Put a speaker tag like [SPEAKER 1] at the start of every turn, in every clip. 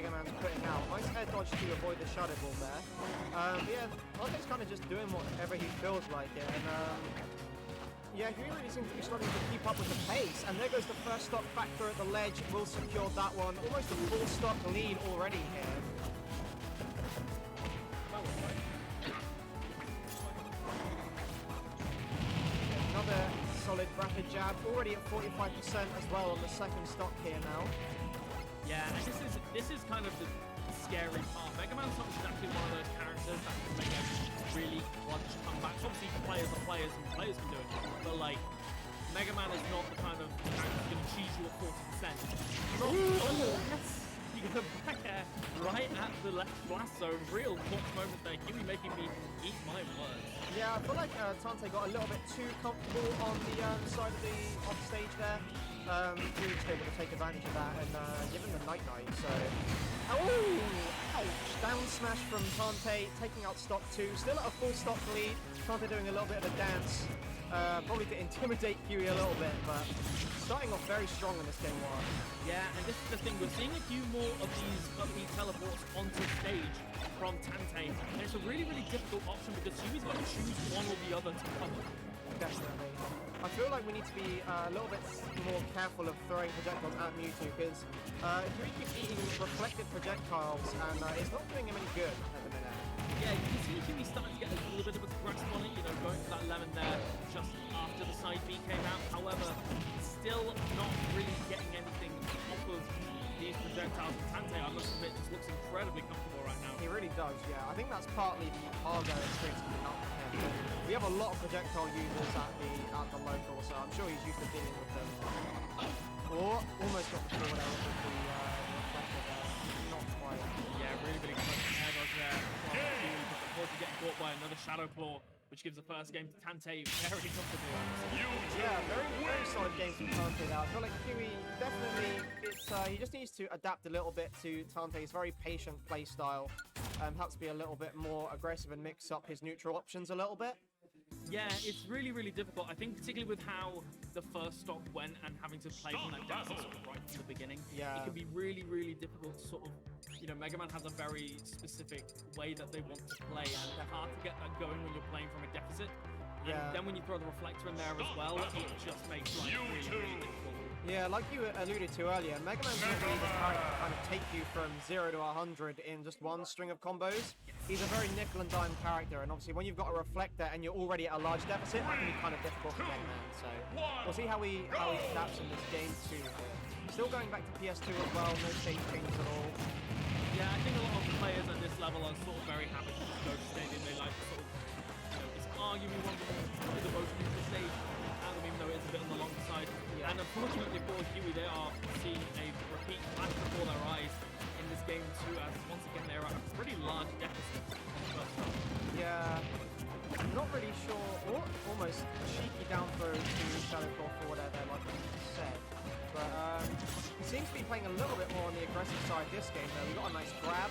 [SPEAKER 1] Mega Man's putting out. Nice air dodge to avoid the Shadow Ball there. But yeah, Tantei's kind of just doing whatever he feels like it. And yeah, he really seems to be struggling to keep up with the pace. And there goes the first stock factor at the ledge. Will secure that one. Almost a full stock lead already here. Another solid rapid jab, already at 45% as well on the second stock here now.
[SPEAKER 2] Yeah, and this is kind of the scary part. Mega Man's not exactly one of those characters that can make a really clutch comebacks. Obviously, players are players and players can do it, but like Mega Man is not the kind of character that's going to cheese you at 40%. You get a back air right at the left blast zone. Real clutch moment there. Huwy making me eat my words.
[SPEAKER 1] Yeah, I feel like Tantei got a little bit too comfortable on the side of the offstage there. Huwy was able to take advantage of that and give him the night-night, so... Oh! Ouch! Down smash from Tantei, taking out stock 2. Still at a full stock lead. Tantei doing a little bit of a dance. Probably to intimidate Huwy a little bit, but starting off very strong in this game 1.
[SPEAKER 2] Yeah, and this is the thing, we're seeing a few more of these upbeat teleports onto stage from Tantei, and it's a really, really difficult option because Huwy's got to choose one or the other to cover.
[SPEAKER 1] Definitely. I feel like we need to be a little bit more careful of throwing projectiles at Mewtwo because Huwy keeps eating reflected projectiles and it's not doing him any good at the minute.
[SPEAKER 2] Yeah, you can see Huwy starting to get a little bit of a grasp on it, you know, going for that lemon there just after the side B came out. However, still not really getting anything off of these projectiles. Tantei, I must admit, just looks incredibly comfortable right now.
[SPEAKER 1] He really does, yeah. I think that's partly the cargo experience coming up for him. We have a lot of projectile users at the local, so I'm sure he's used to dealing with them. Oh, almost got the forward out with the reflector there. Not quite.
[SPEAKER 2] Yeah, really, really close air dodge there. But of course, he's getting caught by another Shadow Claw, which gives the first game to Tantei very comfortable.
[SPEAKER 1] Yeah, very solid game from Tantei there. I feel like Huwy definitely, he just needs to adapt a little bit to Tantei's very patient play style. Perhaps be a little bit more aggressive and mix up his neutral options a little bit.
[SPEAKER 2] Yeah, it's really, really difficult. I think particularly with how the first stock went and having to play from that deficit sort of right from the beginning,
[SPEAKER 1] yeah,
[SPEAKER 2] it can be really, really difficult to sort of, you know, Mega Man has a very specific way that they want to play, and they're hard to get that going when you're playing from a deficit.
[SPEAKER 1] Yeah.
[SPEAKER 2] And then when you throw the reflector in there as well, it just makes life really, really difficult.
[SPEAKER 1] Yeah, like you alluded to earlier, Mega Man's not really the character to kind of take you from 0 to 100 in just one string of combos. He's a very nickel and dime character, and obviously when you've got a reflector and you're already at a large deficit, that can be kind of difficult for Mega Man. So we'll see how he adapts in this game 2 here. Still going back to PS2 as well, no stage changes at all.
[SPEAKER 2] Yeah, I think a lot of players at this level are sort of very happy to just go to stadium. They like to sort of, you know, it's arguably one of the most neutral stage. Even though it's a bit on the long side. Yeah. And unfortunately for Huwy, they are seeing a repeat flash before their eyes in this game 2, as once again they're at a pretty large deficit.
[SPEAKER 1] Yeah, I'm not really sure. Oh, almost a cheeky down throw to Shadow Claw forward there, like I said. But he seems to be playing a little bit more on the aggressive side this game though. We've got a nice grab.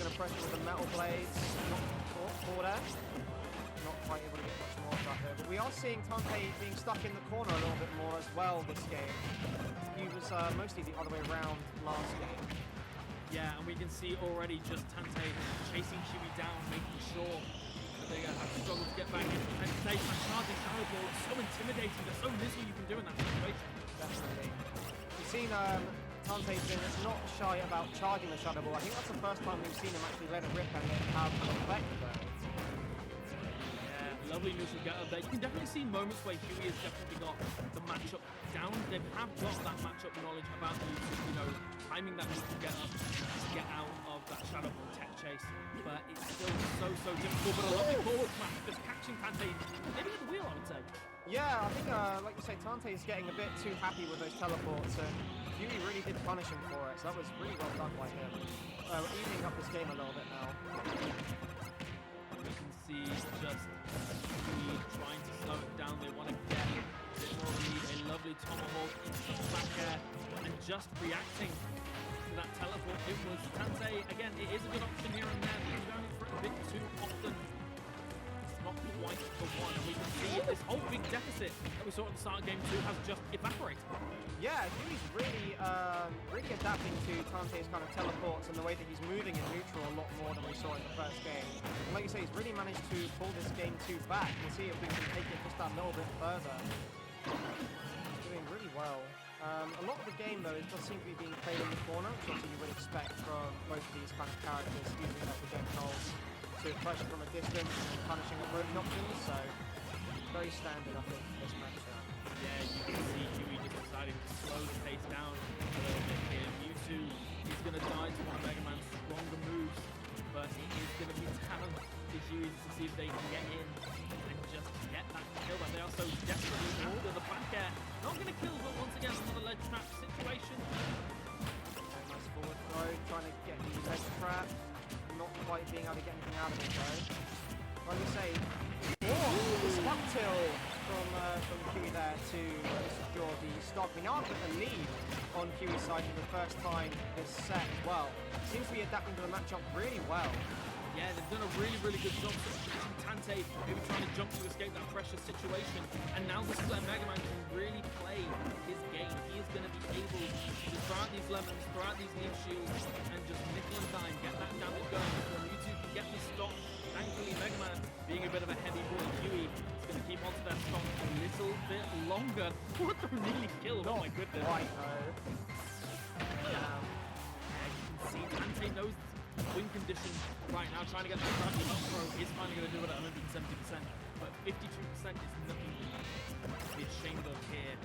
[SPEAKER 1] Gonna press it with the metal blades. Not forward there. Not quite able to get much more of that there, but we are seeing Tantei being stuck in the corner a little bit more as well this game. He was mostly the other way around last game.
[SPEAKER 2] Yeah, and we can see already just Tantei chasing Huwy down, making sure that they're going to have to struggle to get back in. And Tantei charging Shadow Ball, it's so intimidating, there's so little you can do in that situation.
[SPEAKER 1] Definitely. We've seen Tantei being not shy about charging the Shadow Ball. I think that's the first time we've seen him actually let it rip and it have an effect though.
[SPEAKER 2] Lovely neutral get up there. You can definitely see moments where Huwy has definitely got the matchup down. They have got that matchup knowledge about you know, timing that neutral get up to get out of that Shadow Ball tech chase. But it's still so difficult. But a lovely forward smash, just catching Tantei maybe at the wheel, I would say.
[SPEAKER 1] Yeah, I think, like you say, Tantei is getting a bit too happy with those teleports, and Huwy really did punish him for it, so that was really well done by him. Evening up this game a little bit now.
[SPEAKER 2] You can see just trying to slow it down. They want to get a bit more of a lead. A lovely tomahawk back air and just reacting to that teleport. It was Tantei. Again, it is a good option here and there, but you're going for it a bit too often. It's not quite the one. And we can see this whole big deficit that we saw at the start of game 2 has just evaporated.
[SPEAKER 1] Yeah, Huwy's really adapting to Tantei's kind of teleports and the way that he's moving in neutral a lot more than we saw in the first game. And like you say, he's really managed to pull this game 2 back and see if we can take it just that little bit further. He's doing really well. A lot of the game, though, does seem to be being played in the corner, which obviously you would expect from most of these kind of characters using their projectiles to pressure from a distance and punishing approach options, so very standard, I think, for this matchup.
[SPEAKER 2] Yeah, you can see Huwy just deciding to slow the pace down a little bit here. Mewtwo is going to die to one of Mega Man's stronger moves, but it is going to be talent to Huwy to see if they can get in and just get that kill that they are so desperately after. The back air, not going to kill, but once again, another ledge trap situation.
[SPEAKER 1] Okay, nice forward throw, trying to get the ledge trap, not quite being able to get anything out of it though. Like you say, the spot till from Huwy there to secure the stock. We now have a lead on Huwy's side for the first time this set as well. Seems to be adapting to the matchup really well.
[SPEAKER 2] Yeah, they've done a really, really good job pushing Tantei, maybe trying to jump to escape that pressure situation. And now this is where Mega Man can really play his game. He is going to be able to throw out these lemons, throw out these leaf shields, and just nickel and dime, get that damage going before Mewtwo can get the stock. Thankfully, Mega Man, being a bit of a heavy boy, Huwy is going to keep onto that stock a little bit longer. What the nearly killed? Oh my goodness.
[SPEAKER 1] Right,
[SPEAKER 2] Yeah, you can see Tantei knows win condition right now, trying to get that crappy up throw is finally going to do it at 170%, but 52% is nothing to be ashamed of here.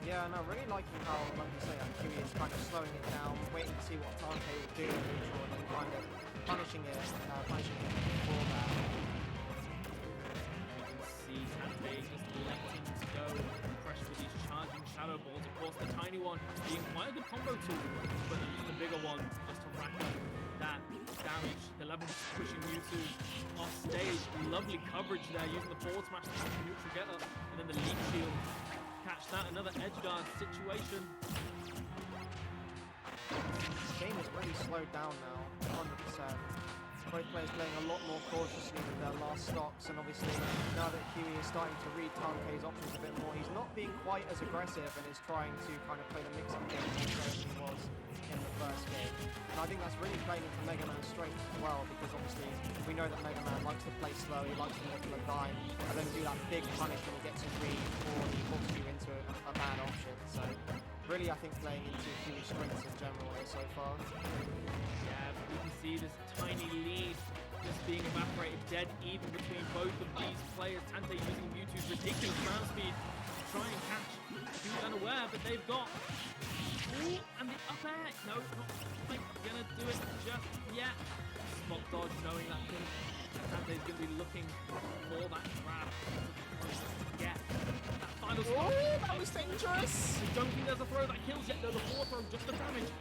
[SPEAKER 1] Yeah, and I'm really liking how, like you say, Huwy is kind of slowing it down, waiting to see what Tantei will do in neutral, and then kind of punishing it before that.
[SPEAKER 2] You can see Tantei just letting it go, pressure with these charging shadow balls. Of course, the tiny one being quite a good combo tool, but the bigger one just to rack up that damage. The level pushing Mewtwo off stage. Lovely coverage there, using the forward smash to catch the neutral get up, and then the leaf shield. Catch that, another edge guard situation.
[SPEAKER 1] This game is really slowed down now, 100%. Both players playing a lot more cautiously with their last stocks, and obviously now that Huwy is starting to read Tantei's options a bit more, he's not being quite as aggressive and is trying to kind of play the mix-up game as he was in the first game. And I think that's really playing into Mega Man's strengths as well, because obviously we know that Mega Man likes to play slow, he likes to nickel and dime, and then do that big punish when he gets a read or he hooks you into a bad option. So really, I think playing into Huwy's strengths in general here so far.
[SPEAKER 2] Yeah, but you can see this tiny lead just being evaporated, dead even between both of these players. Tantei using Mewtwo's ridiculous ground speed to try and catch Huwy unaware, but they've got... Ooh, and the up air! No, not quite gonna do it just yet. Spot dodge, knowing that Tantei's gonna be looking for that grab to get that final spot.
[SPEAKER 1] Oh, that was dangerous!
[SPEAKER 2] I don't think there's a throw that kills yet, though. The forward throw, just the damage.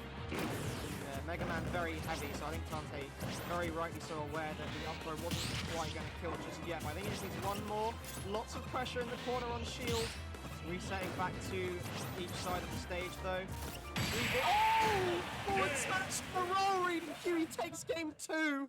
[SPEAKER 1] Mega Man very heavy, so I think Tantei very rightly so aware that the up throw wasn't quite going to kill just yet. But I think he just needs one more. Lots of pressure in the corner on shield. Resetting back to each side of the stage though. Oh! Forward smash Ferrari! Huwy takes game 2!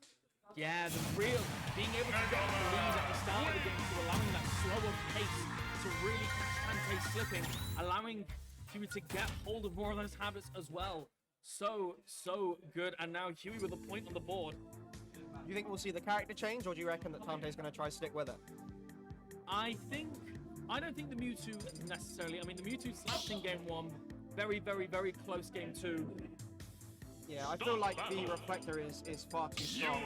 [SPEAKER 2] Yeah, the real being able to get the lead at the start of the game, to allowing that slower pace to really catch Tantei slipping, allowing Huwy to get hold of more of those habits as well. So good. And now Huwy with a point on the board.
[SPEAKER 1] You think we'll see the character change, or do you reckon that Tantei's going to try to stick with it?
[SPEAKER 2] I don't think the Mewtwo necessarily. I mean, the Mewtwo slapped in game 1. Very close game 2.
[SPEAKER 1] Yeah, I feel like the reflector is far too strong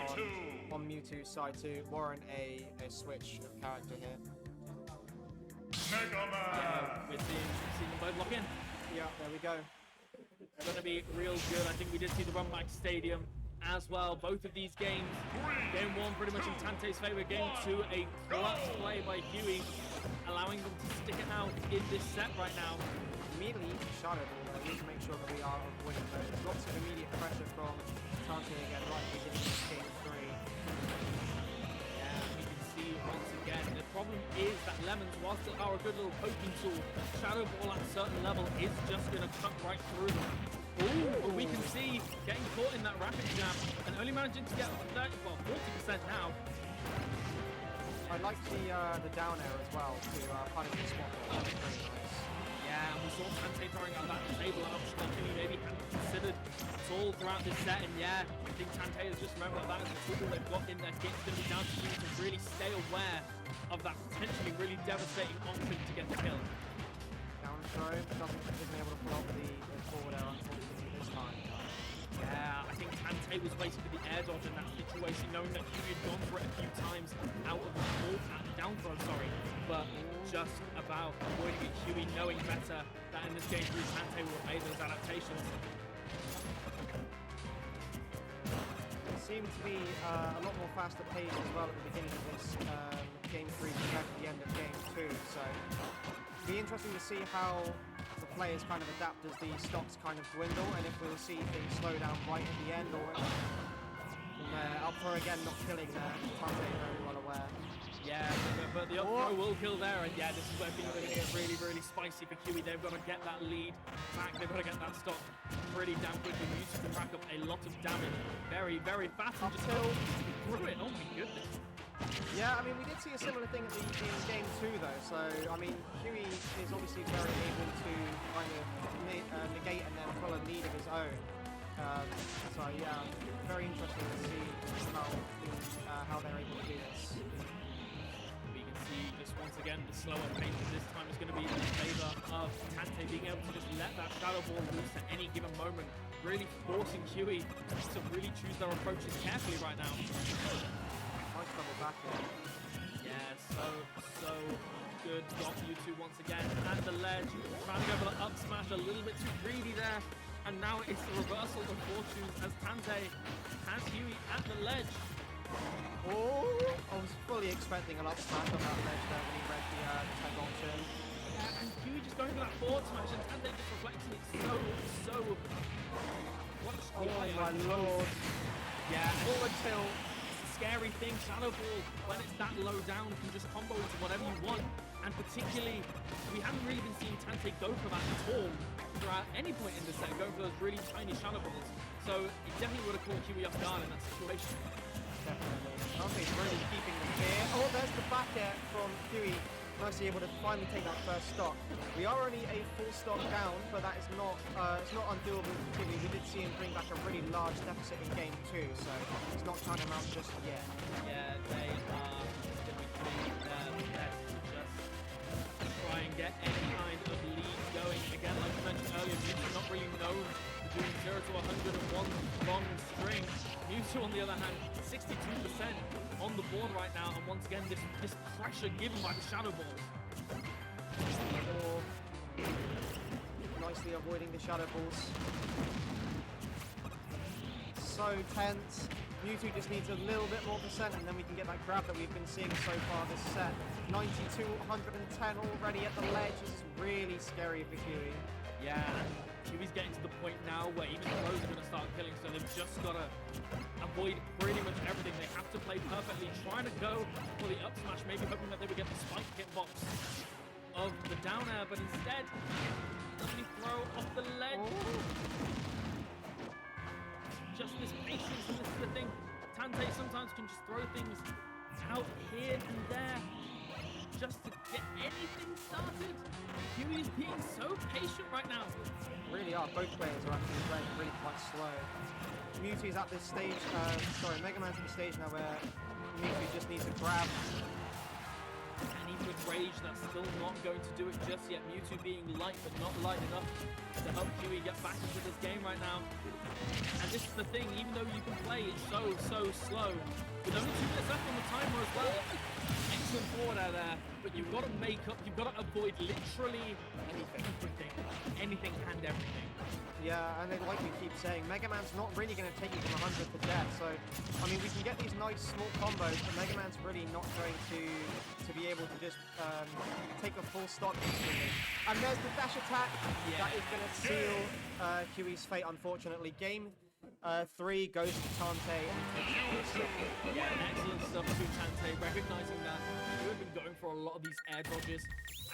[SPEAKER 1] on Mewtwo's side to warrant a switch of character here.
[SPEAKER 2] Mega Man! We're seeing them both lock in.
[SPEAKER 1] Yeah, there we go.
[SPEAKER 2] It's going to be real good. I think we did see the run back stadium as well. Both of these games, game 1 pretty much in Tantei's favor, game 2 a clutch play by Huwy, allowing them to stick it out in this set right now.
[SPEAKER 1] Immediately Shadow Ball though, we need to make sure that we are avoiding those. There's lots of immediate pressure from Tantei again, right at the beginning of game 3.
[SPEAKER 2] Yeah, we can see once again, the problem is that Lemons, whilst they are a good little poking tool, Shadow Ball at a certain level is just going to cut right through them. Ooh, we can see getting caught in that rapid jab and only managing to get 30, well, 40% now.
[SPEAKER 1] I like the down air as well to punish the spot. That was pretty nice.
[SPEAKER 2] Yeah, and we saw Tantei throwing out that table, an option that Huwy maybe hadn't considered at all throughout this set. And yeah, I think Tantei has just remembered that as the tool they've got in their kit. It's going to be down to Huwy to really stay aware of that potentially really devastating option to get the kill.
[SPEAKER 1] Down throw, isn't able to pull off the forward air unfortunately this time.
[SPEAKER 2] Yeah, I think Tantei was waiting for the air dodge in that situation, knowing that Huwy had gone for it a few times out of the down throw, sorry, but just about avoiding it. Huwy knowing better that in this game 3 Tantei will have made those adaptations.
[SPEAKER 1] It seemed to be a lot more faster paced as well at the beginning of this game 3 compared to the end of game 2, so it'll be interesting to see how the players kind of adapt as the stocks kind of dwindle, and if we'll see things slow down right at the end, or up throw again not killing there. Tantei very well aware.
[SPEAKER 2] Yeah, but the up throw will kill there, and yeah, this is where things are going to get really, really spicy for Huwy. They've got to get that lead back, they've got to get that stock pretty damn quickly. Mutu can rack up a lot of damage very, very fast and just go through it. Oh my goodness.
[SPEAKER 1] Yeah, I mean, we did see a similar thing in game 2 though, so I mean, Huwy is obviously very able to kind of negate and then pull a lead of his own. So yeah, very interesting to see how they're able to do this.
[SPEAKER 2] We can see just once again the slower pace this time is going to be in favour of Tantei being able to just let that shadow ball loose at any given moment, really forcing Huwy to really choose their approaches carefully right now.
[SPEAKER 1] Nice double back here.
[SPEAKER 2] Yeah, so good. Got Mewtwo once again at the ledge. Trying to go for the up smash, a little bit too greedy there. And now it's the reversal of fortunes as Tantei has Huwy at the ledge.
[SPEAKER 1] Oh, I was fully expecting an up smash on that ledge there when he read the tech option.
[SPEAKER 2] Yeah, and Huwy just going for that forward smash, and Tantei just reflecting it so... What a
[SPEAKER 1] Oh my lord.
[SPEAKER 2] Yeah, forward tilt. Scary thing, Shadow Ball, when it's that low down, can just combo into whatever you want. And particularly, we haven't really been seeing Tantei go for that at all throughout any point in the set, going for those really tiny Shadow Balls. So it definitely would have caught Huwy off guard in that situation.
[SPEAKER 1] Definitely. Tantei's really keeping the fear. Oh, there's the back air from Huwy. Nicely able to finally take that first stock. We are only a full stock down, but that is not it's not undoable for Huwy. We did see him bring back a really large deficit in game 2, so it's not counting him out just yet.
[SPEAKER 2] Yeah, they are going to be doing their best to just try and get any kind of lead going. Again, like you mentioned earlier, Mewtwo not really known for doing 0 to 101 long string. Mewtwo, on the other hand, 62% on the board right now, and once again, this pressure given by the Shadow Balls.
[SPEAKER 1] Nicely avoiding the Shadow Balls. So tense. Mewtwo just needs a little bit more percent, and then we can get that grab that we've been seeing so far this set. 92, 110 already at the ledge. This is really scary for Huwy.
[SPEAKER 2] Yeah, and Huwy's getting to the point now where even throws are going to start killing, so they've just got to avoid pretty much everything. They have to play perfectly, trying to go for the up smash, maybe hoping that they would get the spike hitbox of the down air, but instead, lovely throw off the ledge. Just this patience, and this is the thing. Tantei sometimes can just throw things out here and there just to get anything started. Huwy is being so patient right now.
[SPEAKER 1] Really are. Both players are actually playing really quite slow. Mewtwo's at this stage, Mega Man's at the stage now where Mewtwo just needs to grab.
[SPEAKER 2] And even with Rage, that's still not going to do it just yet. Mewtwo being light, but not light enough to help Huwy get back into this game right now. And this is the thing, even though you can play it so slow, with only 2 minutes left on the timer as well, excellent forward out there, but you've got to make up, you've got to avoid literally anything and everything.
[SPEAKER 1] Yeah, and then like we keep saying, Mega Man's not really going to take you from 100 to death, so, I mean, we can get these nice small combos, but Mega Man's really not going to be able to just take a full stock instantly. And there's the dash attack. Yeah. That is going to seal Huwy's fate, unfortunately. Game 3 goes to Tantei.
[SPEAKER 2] Yeah, excellent stuff to Tantei, recognizing that we have been going for a lot of these air dodges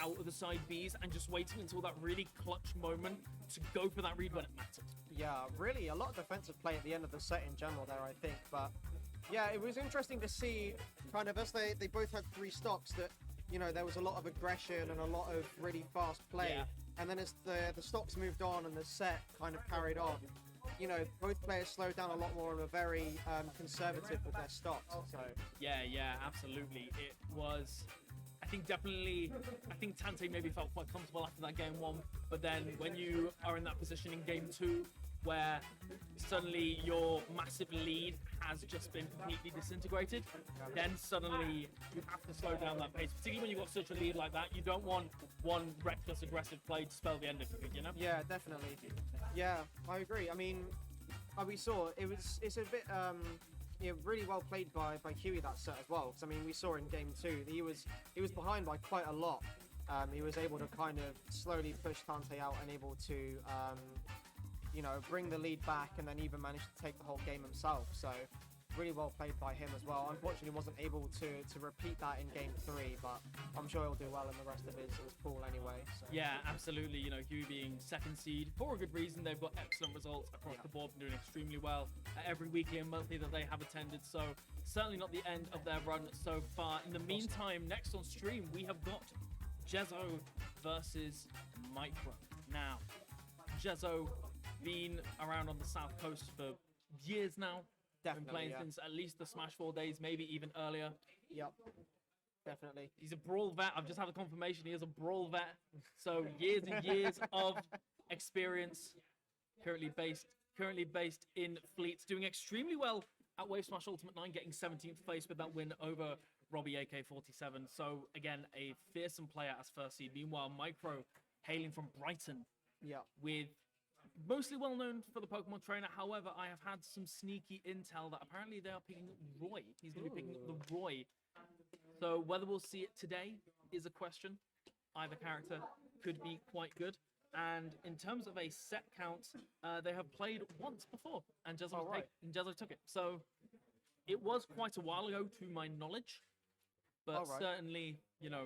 [SPEAKER 2] out of the side Bs and just waiting until that really clutch moment to go for that read when it mattered.
[SPEAKER 1] Yeah, really a lot of defensive play at the end of the set in general there, I think, but Yeah, it was interesting to see kind of as they both had 3 stocks that, you know, there was a lot of aggression and a lot of really fast play.
[SPEAKER 2] Yeah.
[SPEAKER 1] And then as the stocks moved on and the set kind of carried on, you know, both players slowed down a lot more and were very conservative with their stocks. So
[SPEAKER 2] Yeah, absolutely. It was, I think Tantei maybe felt quite comfortable after that game 1, but then when you are in that position in game 2, where suddenly your massive lead has just been completely disintegrated, then suddenly you have to slow down that pace. Particularly when you've got such a lead like that, you don't want one reckless, aggressive play to spell the end of it, you know?
[SPEAKER 1] yeah, definitely. Yeah, I agree. I mean, we saw it's a bit really well played by Huwy that set as well. Because I mean, we saw in game 2 that he was behind by quite a lot. He was able to kind of slowly push Tantei out and able to you know, bring the lead back and then even manage to take the whole game himself. So really well played by him as well. Unfortunately, wasn't able to repeat that in game 3, but I'm sure he'll do well in the rest of his pool anyway. So.
[SPEAKER 2] Yeah, absolutely. You know, Huwy being 2nd seed for a good reason. They've got excellent results across the board, doing extremely well at every weekly and monthly that they have attended. So certainly not the end of their run so far. In the meantime, next on stream, we have got Jezzo versus Micro. Now, Jezzo been around on the South Coast for years now.
[SPEAKER 1] Definitely,
[SPEAKER 2] been playing since at least the Smash 4 days, maybe even earlier.
[SPEAKER 1] Yep, definitely.
[SPEAKER 2] He's a Brawl vet. I've just had a confirmation he is a Brawl vet. So years and years of experience. Currently based in Fleets, doing extremely well at Wave Smash Ultimate 9, getting 17th place with that win over Robbie AK-47. So again, a fearsome player as 1st seed. Meanwhile, Micro hailing from Brighton.
[SPEAKER 1] Yeah.
[SPEAKER 2] With mostly well known for the Pokemon trainer. However, I have had some sneaky intel that apparently they are picking up Roy. He's going to be picking up the Roy. So whether we'll see it today is a question. Either character could be quite good. And in terms of a set count, they have played once before, and Jezzo took it. So it was quite a while ago, to my knowledge. But certainly, you know,